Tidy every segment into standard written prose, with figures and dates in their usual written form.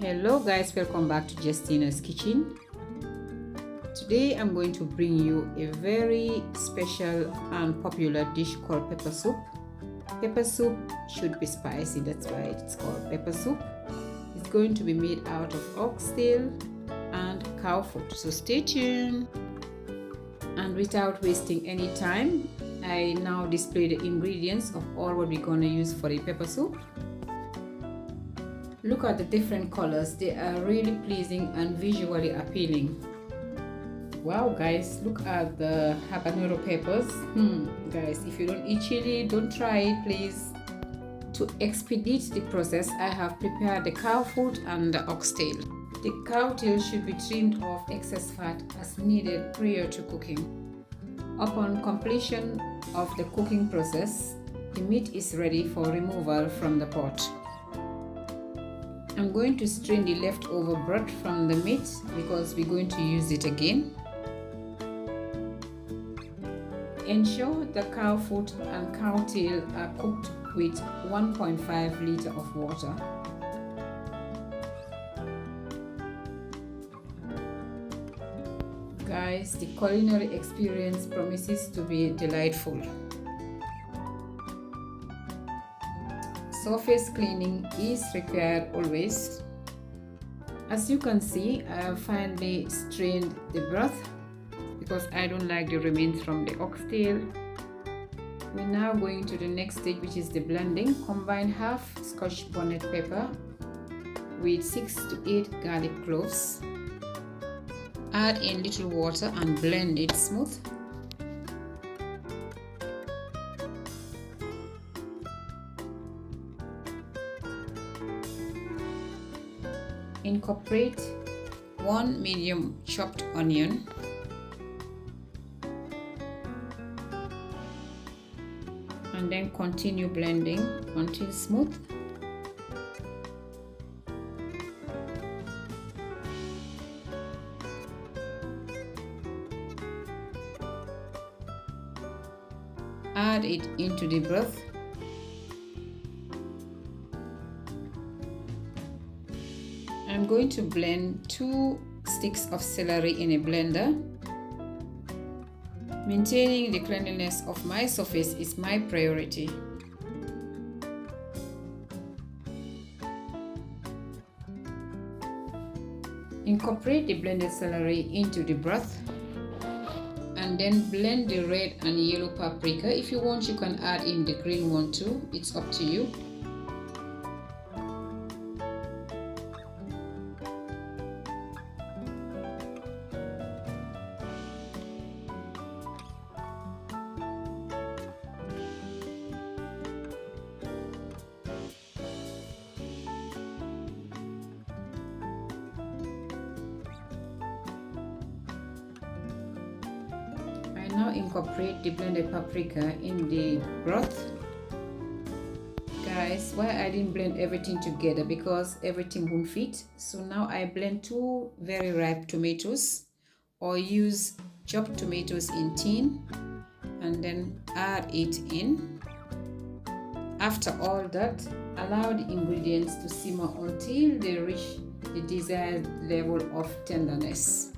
Hello guys, welcome back to Justina's kitchen. Today I'm going to bring you a very special and popular dish called pepper soup. Pepper soup should be spicy, that's why it's called pepper soup. It's going to be made out of oxtail and cow foot, so stay tuned. And without wasting any time, I now display the ingredients of all what we're going to use for the pepper soup. Look at the different colors, they are really pleasing and visually appealing. Wow guys, look at the habanero peppers. Guys, if you don't eat chili, don't try it please. To expedite the process, I have prepared the cow foot and the oxtail. The cow tail should be trimmed off excess fat as needed prior to cooking. Upon completion of the cooking process, the meat is ready for removal from the pot. I'm going to strain the leftover broth from the meat because we're going to use it again. Ensure the cow foot and cow tail are cooked with 1.5 liters of water. Guys, the culinary experience promises to be delightful. Surface cleaning is required always. As you can see, I have finally strained the broth because I don't like the remains from the oxtail. We're now going to the next stage, which is the blending. Combine half Scotch bonnet pepper with 6 to 8 garlic cloves. Add in little water and blend it smooth. Incorporate 1 medium chopped onion, and then continue blending until smooth. Add it into the broth. I'm going to blend 2 sticks of celery in a blender. Maintaining the cleanliness of my surface is my priority. Incorporate the blended celery into the broth and then blend the red and yellow paprika. If you want, you can add in the green one too, it's up to you. Now incorporate the blended paprika in the broth. Guys, why I didn't blend everything together? Because everything won't fit. So now I blend 2 very ripe tomatoes, or use chopped tomatoes in tin and then add it in. After all that, allow the ingredients to simmer until they reach the desired level of tenderness.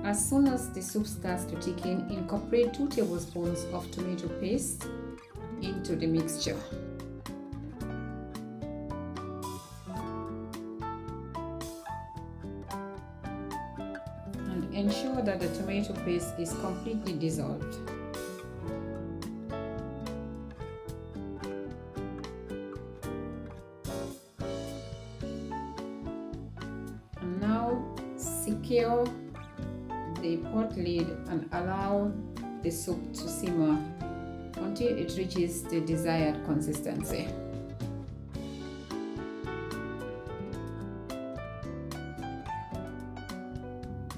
As soon as the soup starts to thicken, incorporate 2 tablespoons of tomato paste into the mixture. And ensure that the tomato paste is completely dissolved. And now secure the pot lid and allow the soup to simmer until it reaches the desired consistency.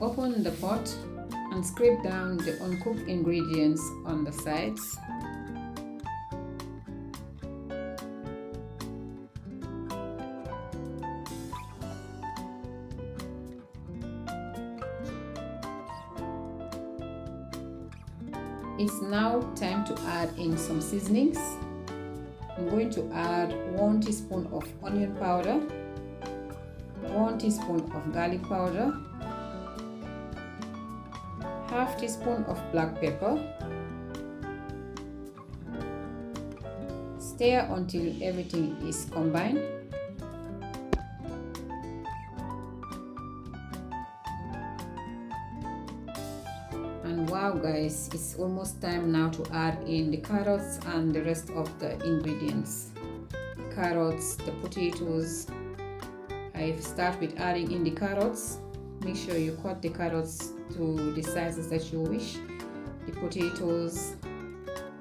Open the pot and scrape down the uncooked ingredients on the sides. It's now time to add in some seasonings. I'm going to add 1 teaspoon of onion powder, 1 teaspoon of garlic powder, half teaspoon of black pepper. Stir until everything is combined. And wow guys, it's almost time now to add in the carrots and the rest of the ingredients. The carrots, the potatoes. I start with adding in the carrots. Make sure you cut the carrots to the sizes that you wish. The potatoes.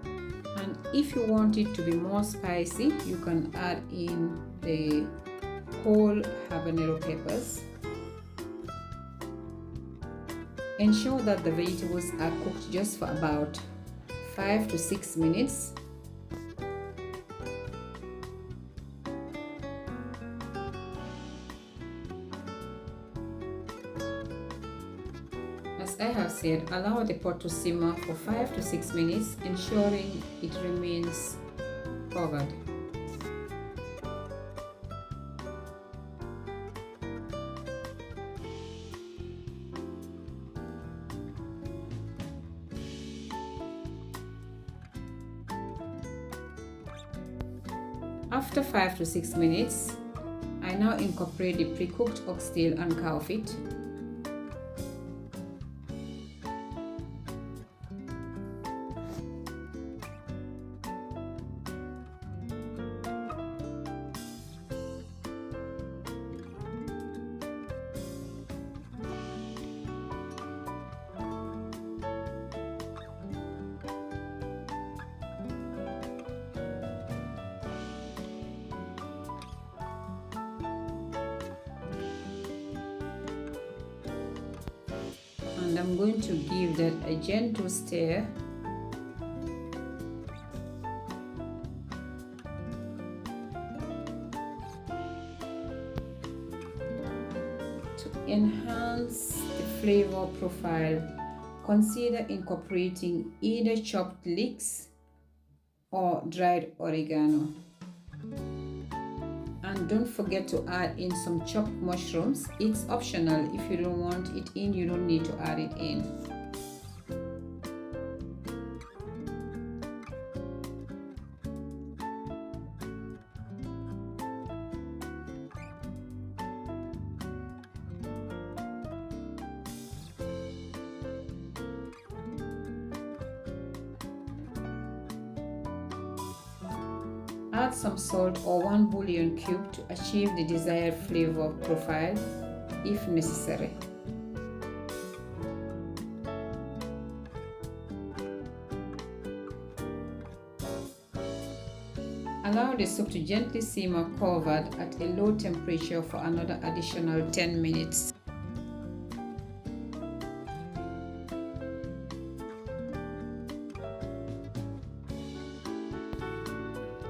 And if you want it to be more spicy, you can add in the whole habanero peppers. Ensure that the vegetables are cooked just for about 5 to 6 minutes. As I have said, allow the pot to simmer for 5 to 6 minutes, ensuring it remains covered. After 5 to 6 minutes, I now incorporate the pre-cooked oxtail and cow feet. And I'm going to give that a gentle stir. To enhance the flavor profile, consider incorporating either chopped leeks or dried oregano. And don't forget to add in some chopped mushrooms. It's optional. If you don't want it in, you don't need to add it in. Add some salt or 1 bouillon cube to achieve the desired flavor profile if necessary. Allow the soup to gently simmer covered at a low temperature for another additional 10 minutes.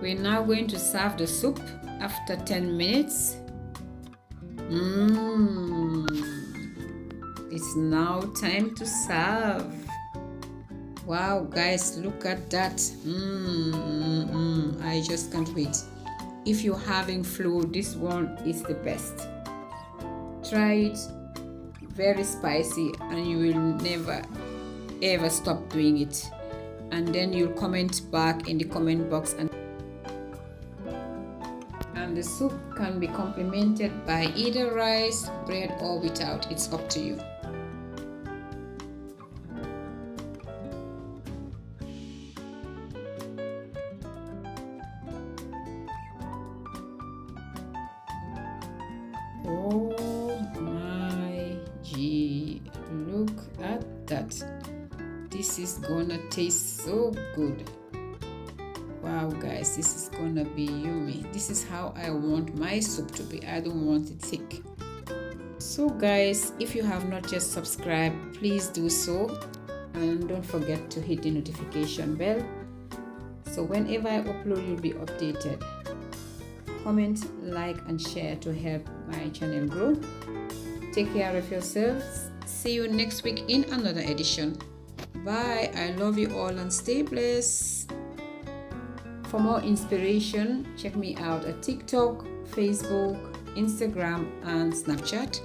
We're now going to serve the soup after 10 minutes. It's now time to serve. Wow guys, look at that. I just can't wait. If you're having flu, this one is the best. Try it. Very spicy and you will never ever stop doing it. And then you'll comment back in the comment box. And the soup can be complemented by either rice, bread or without. It's up to you. Oh my gee, look at that. This is gonna taste so good. Wow guys, this is gonna be yummy. This is how I want my soup to be. I don't want it thick. So guys, if you have not yet subscribed, please do so, and don't forget to hit the notification bell so whenever I upload you'll be updated. Comment, like and share to help my channel grow. Take care of yourselves. See you next week in another edition. Bye. I love you all and stay blessed. For more inspiration, check me out at TikTok, Facebook, Instagram, and Snapchat.